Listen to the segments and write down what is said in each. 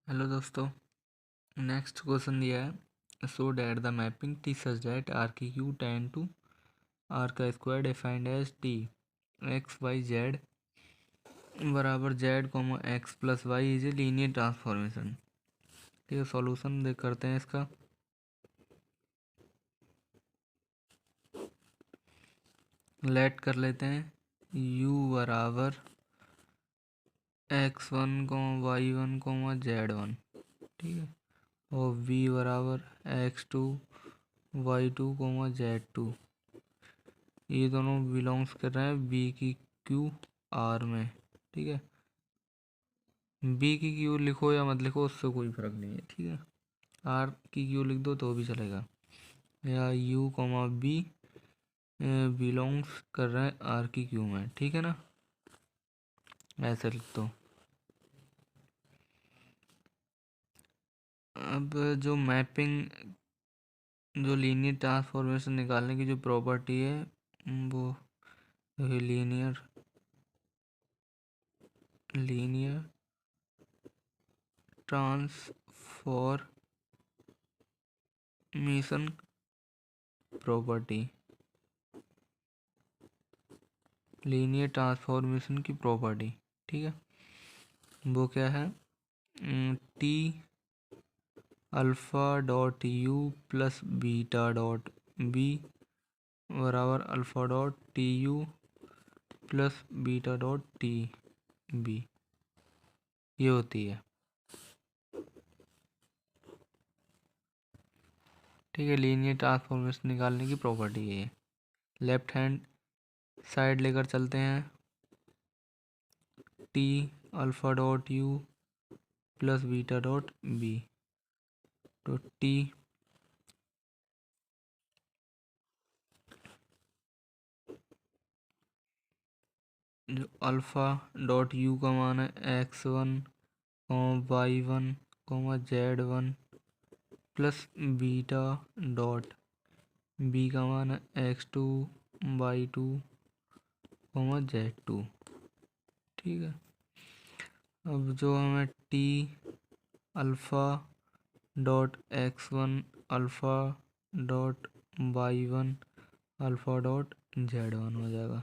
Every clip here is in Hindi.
हेलो दोस्तों। नेक्स्ट क्वेश्चन दिया है, so that the mapping T such that R की क्यू टेन टू आर का square defined as T x y z बराबर z comma x plus y is a linear transformation. ठीक है, सॉल्यूशन देख करते हैं इसका। लेट कर लेते हैं u बराबर x one comma y one comma z one. ठीक है, और v बराबर x two y two comma z two. ये दोनों बिलोंग्स कर रहे हैं बी की क्यू आर में। ठीक है, बी की क्यू लिखो या मत लिखो उससे कोई फर्क नहीं है। ठीक है, आर की क्यू लिख दो तो भी चलेगा, या यू कॉमा बी बिलोंग्स कर रहे हैं आर की क्यू में। ठीक है ना, ऐसे लिख दो। अब जो मैपिंग, जो लीनियर ट्रांसफॉर्मेशन निकालने की जो प्रॉपर्टी है वो linear linear transformation property, linear transformation की प्रॉपर्टी। ठीक है, वो क्या है, T alpha dot you plus beta dot B बराबर alpha dot T you plus beta dot T B, ये होती है। ठीक है, लीनियर ट्रांसफॉर्मेशन निकालने की प्रॉपर्टी है ये। लेफ्ट हैंड साइड लेकर चलते हैं, T alpha dot you plus beta dot b, तो टी जो अल्फ़ा डॉट यू का मान है x one y one z one plus beta dot b का मान है x two y two z two. ठीक है, अब जो हमें T alpha dot x one alpha dot y one alpha dot z one हो जाएगा,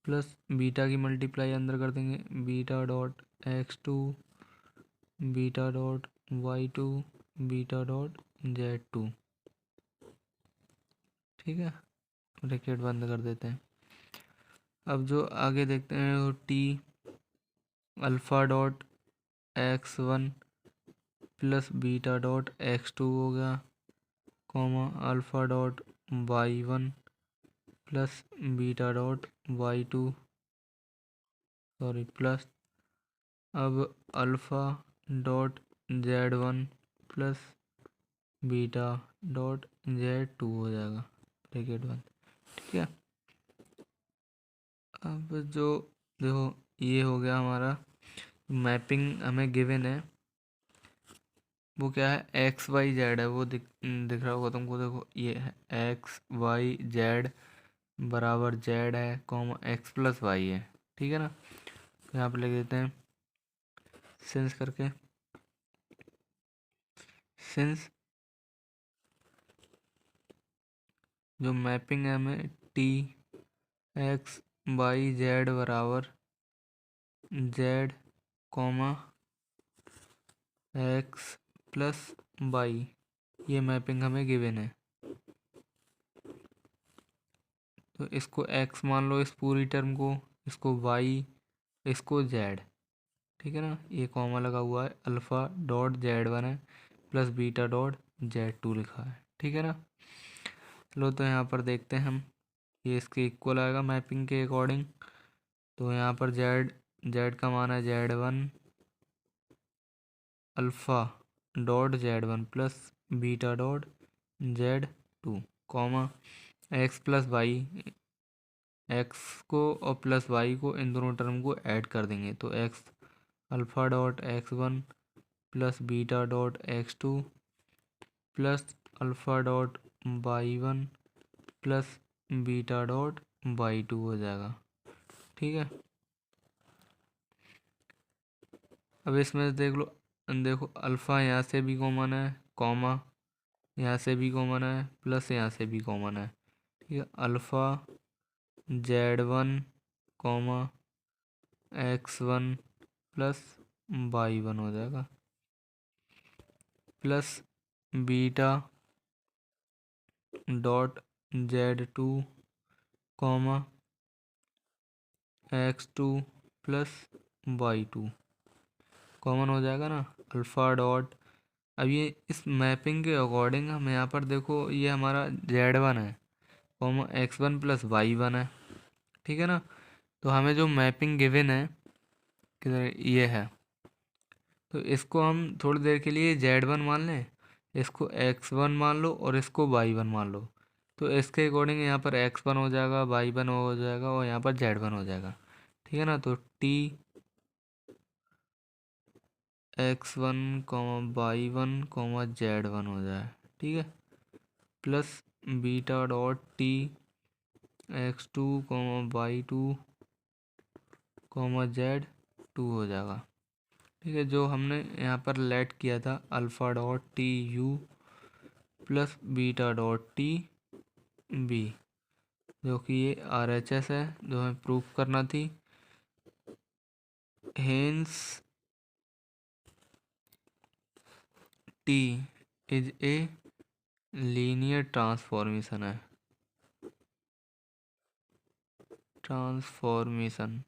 प्लस बीटा की मल्टीप्लाई अंदर कर देंगे, beta dot x to beta dot y two beta dot z two. ठीक है, ब्रैकेट बंद कर देते हैं। अब जो आगे देखते हैं वो T alpha dot x one plus beta dot x two हो गया, comma alpha dot y one plus beta dot y two, sorry plus, अब alpha dot z one plus beta dot z two हो जाएगा, ब्रैकेट बंद। ठीक है, अब जो देखो ये हो गया हमारा मैपिंग हमें गिवन है, वो क्या है एक्स वाई जेड है, वो दिख रहा होगा तुमको। देखो ये है एक्स वाई जेड बराबर जेड है कॉमा एक्स प्लस वाई है। ठीक है ना, तो यहाँ पे लिख देते हैं सिंस करके, सिंस जो मैपिंग है हमें टी एक्स वाई जेड बराबर z comma x plus y, ये मैपिंग हमें गिवन है। तो इसको x मान लो इस पूरी टर्म को, इसको y, इसको z। ठीक है ना, ये कॉमा लगा हुआ है, अल्फ़ा डॉट जेड वन है plus beta dot z two लिखा है। ठीक है ना, लो तो यहाँ पर देखते हैं हम, ये इसके इक्वल आएगा मैपिंग के अकॉर्डिंग। तो यहाँ पर जेड का मान है z one alpha dot z one plus beta dot z two, comma x plus y, x को और प्लस वाई को, इन दोनों टर्म को ऐड कर देंगे, तो x alpha dot x one plus beta dot x two plus alpha dot y one plus beta dot y two हो जाएगा। ठीक है, अब इसमें देख लो देखो अल्फ़ा यहाँ से भी कॉमन है, कॉमा यहाँ से भी कॉमन है, प्लस यहाँ से भी कॉमन है। ठीक है, alpha Z1 comma X1 plus Y1 हो जाएगा, plus beta dot Z2 comma X2 plus Y2 common हो जाएगा ना। अल्फ़ा डॉट, अब ये इस मैपिंग के अकॉर्डिंग हम यहाँ पर देखो, ये हमारा Z1 है कॉमा X1 प्लस Y1 है। ठीक है ना, तो हमें जो मैपिंग गिवन है किधर, ये है, तो इसको हम थोड़ी देर के लिए Z1 मान लें, इसको X1 मान लो और इसको Y1 मान लो। तो इसके अकॉर्डिंग यहाँ पर X1 हो जाएगा, Y1 हो जाएगा और यहाँ पर Z1 हो जाएगा। ठीक है ना, तो T X1 Y1 Z1 हो जाए। ठीक है, plus beta dot T X2 Y2 Z2 हो जाएगा। ठीक है, जो हमने यहाँ पर लेट किया था alpha dot T you plus beta dot T b, जो कि ये आर एच एस है, जो हमें प्रूफ करना थी। Hence T is a linear transformation है, ट्रांसफॉर्मेशन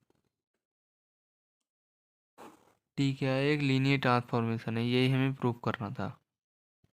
टी क्या है, एक लीनियर ट्रांसफॉर्मेशन है, यही हमें प्रूफ करना था।